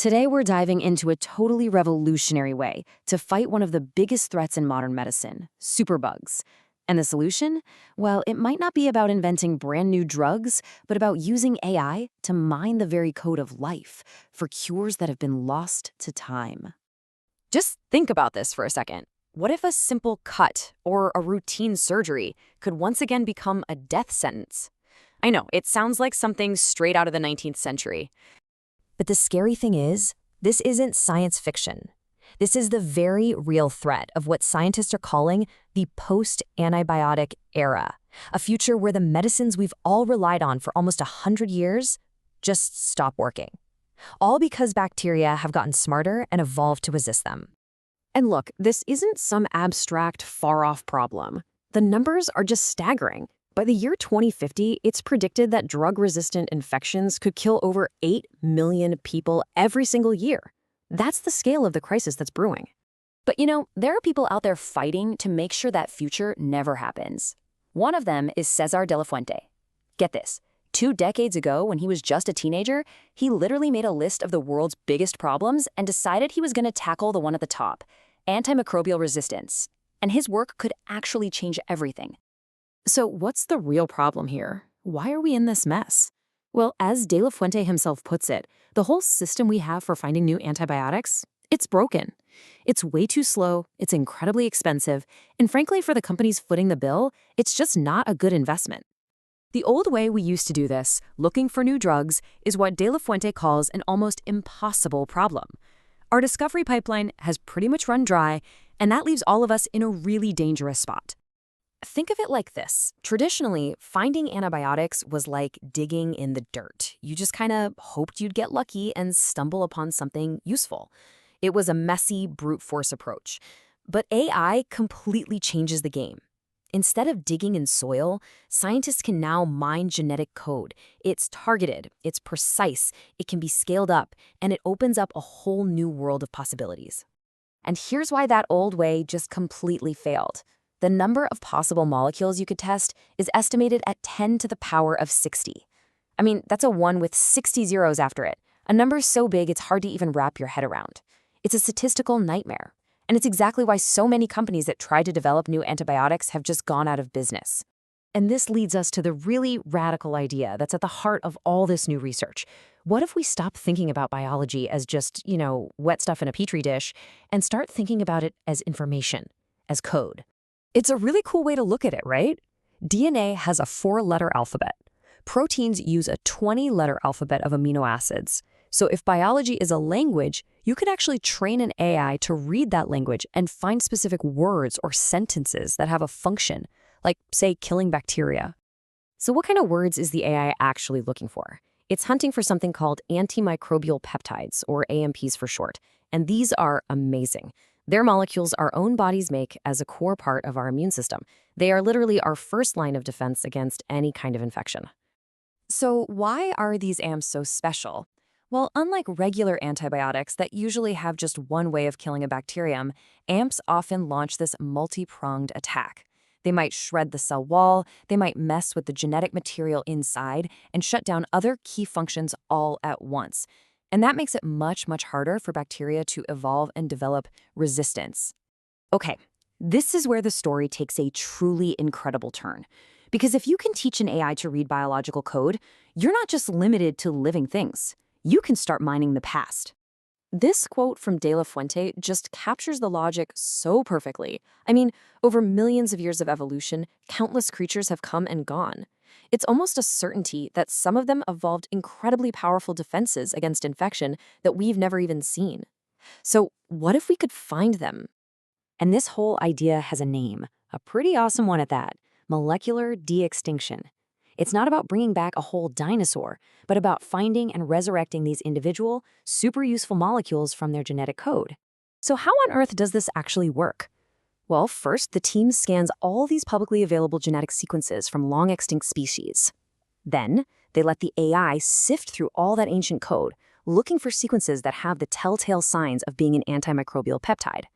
Today, we're diving into a totally revolutionary way to fight one of the biggest threats in modern medicine, superbugs. And the solution? Well, it might not be about inventing brand new drugs, but about using AI to mine the very code of life for cures that have been lost to time. Just think about this for a second. What if a simple cut or a routine surgery could once again become a death sentence? I know, it sounds like something straight out of the 19th century. But the scary thing is, this isn't science fiction. This is the very real threat of what scientists are calling the post-antibiotic era, a future where the medicines we've all relied on for almost 100 years just stop working. All because bacteria have gotten smarter and evolved to resist them. And look, this isn't some abstract, far-off problem. The numbers are just staggering. By the year 2050, it's predicted that drug-resistant infections could kill over 8 million people every single year. That's the scale of the crisis that's brewing. But there are people out there fighting to make sure that future never happens. One of them is César de la Fuente. Get this. 2 decades ago, when he was just a teenager, he literally made a list of the world's biggest problems and decided he was going to tackle the one at the top, antimicrobial resistance. And his work could actually change everything. So what's the real problem here? Why are we in this mess? Well, as De La Fuente himself puts it, the whole system we have for finding new antibiotics, it's broken. It's way too slow, it's incredibly expensive, and frankly, for the companies footing the bill, it's just not a good investment. The old way we used to do this, looking for new drugs, is what De La Fuente calls an almost impossible problem. Our discovery pipeline has pretty much run dry, and that leaves all of us in a really dangerous spot. Think of it like this. Traditionally, finding antibiotics was like digging in the dirt. You just kind of hoped you'd get lucky and stumble upon something useful. It was a messy, brute force approach. But AI completely changes the game. Instead of digging in soil, scientists can now mine genetic code. It's targeted, it's precise, it can be scaled up, and it opens up a whole new world of possibilities. And here's why that old way just completely failed. The number of possible molecules you could test is estimated at 10 to the power of 60. I mean, that's a 1 with 60 zeros after it, a number so big it's hard to even wrap your head around. It's a statistical nightmare, and it's exactly why so many companies that try to develop new antibiotics have just gone out of business. And this leads us to the really radical idea that's at the heart of all this new research. What if we stop thinking about biology as just, wet stuff in a petri dish and start thinking about it as information, as code? It's a really cool way to look at it, right? DNA has a 4-letter alphabet. Proteins use a 20-letter alphabet of amino acids. So if biology is a language, you could actually train an AI to read that language and find specific words or sentences that have a function, like, say, killing bacteria. So what kind of words is the AI actually looking for? It's hunting for something called antimicrobial peptides, or AMPs for short, and these are amazing. They're molecules our own bodies make as a core part of our immune system. They are literally our first line of defense against any kind of infection. So why are these AMPs so special? Well, unlike regular antibiotics that usually have just one way of killing a bacterium, AMPs often launch this multi-pronged attack. They might shred the cell wall, they might mess with the genetic material inside, and shut down other key functions all at once. And that makes it much, much harder for bacteria to evolve and develop resistance. Okay, this is where the story takes a truly incredible turn. Because if you can teach an AI to read biological code, you're not just limited to living things. You can start mining the past. This quote from De La Fuente just captures the logic so perfectly. I mean, over millions of years of evolution, countless creatures have come and gone. It's almost a certainty that some of them evolved incredibly powerful defenses against infection that we've never even seen. So what if we could find them? And this whole idea has a name, a pretty awesome one at that, molecular de-extinction. It's not about bringing back a whole dinosaur, but about finding and resurrecting these individual, super useful molecules from their genetic code. So how on earth does this actually work? Well, first, the team scans all these publicly available genetic sequences from long-extinct species. Then, they let the AI sift through all that ancient code, looking for sequences that have the telltale signs of being an antimicrobial peptide.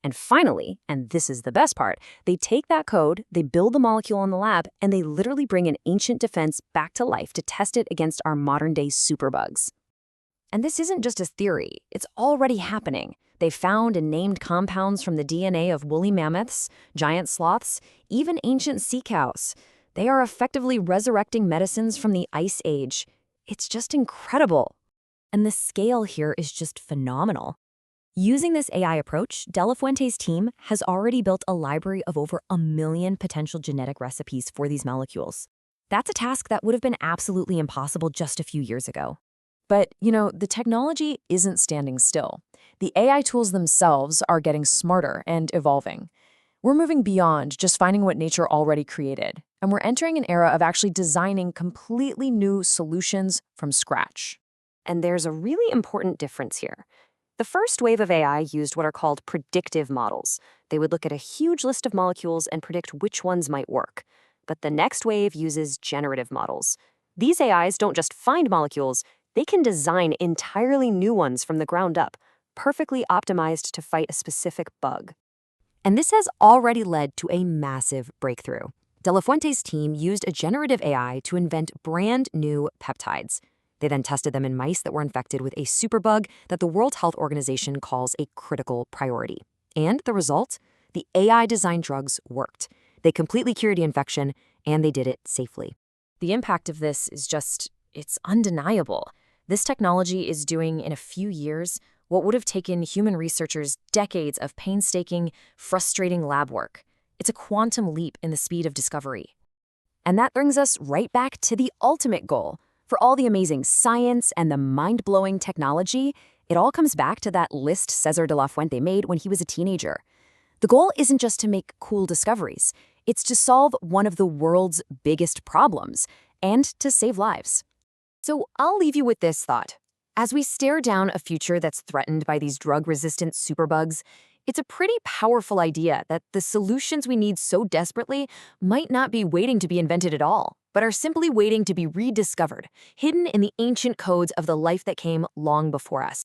And finally, and this is the best part, they take that code, they build the molecule in the lab, and they literally bring an ancient defense back to life to test it against our modern-day superbugs. And this isn't just a theory, it's already happening. They found and named compounds from the DNA of woolly mammoths, giant sloths, even ancient sea cows. They are effectively resurrecting medicines from the Ice Age. It's just incredible. And the scale here is just phenomenal. Using this AI approach, De La Fuente's team has already built a library of over 1 million potential genetic recipes for these molecules. That's a task that would have been absolutely impossible just a few years ago. But, the technology isn't standing still. The AI tools themselves are getting smarter and evolving. We're moving beyond just finding what nature already created, and we're entering an era of actually designing completely new solutions from scratch. And there's a really important difference here. The first wave of AI used what are called predictive models. They would look at a huge list of molecules and predict which ones might work. But the next wave uses generative models. These AIs don't just find molecules, they can design entirely new ones from the ground up, perfectly optimized to fight a specific bug. And this has already led to a massive breakthrough. De La Fuente's team used a generative AI to invent brand new peptides. They then tested them in mice that were infected with a superbug that the World Health Organization calls a critical priority. And the result? The AI-designed drugs worked. They completely cured the infection, and they did it safely. The impact of this is it's undeniable. This technology is doing, in a few years, what would have taken human researchers decades of painstaking, frustrating lab work. It's a quantum leap in the speed of discovery. And that brings us right back to the ultimate goal. For all the amazing science and the mind-blowing technology, it all comes back to that list César de la Fuente made when he was a teenager. The goal isn't just to make cool discoveries. It's to solve one of the world's biggest problems and to save lives. So I'll leave you with this thought. As we stare down a future that's threatened by these drug-resistant superbugs, it's a pretty powerful idea that the solutions we need so desperately might not be waiting to be invented at all, but are simply waiting to be rediscovered, hidden in the ancient codes of the life that came long before us.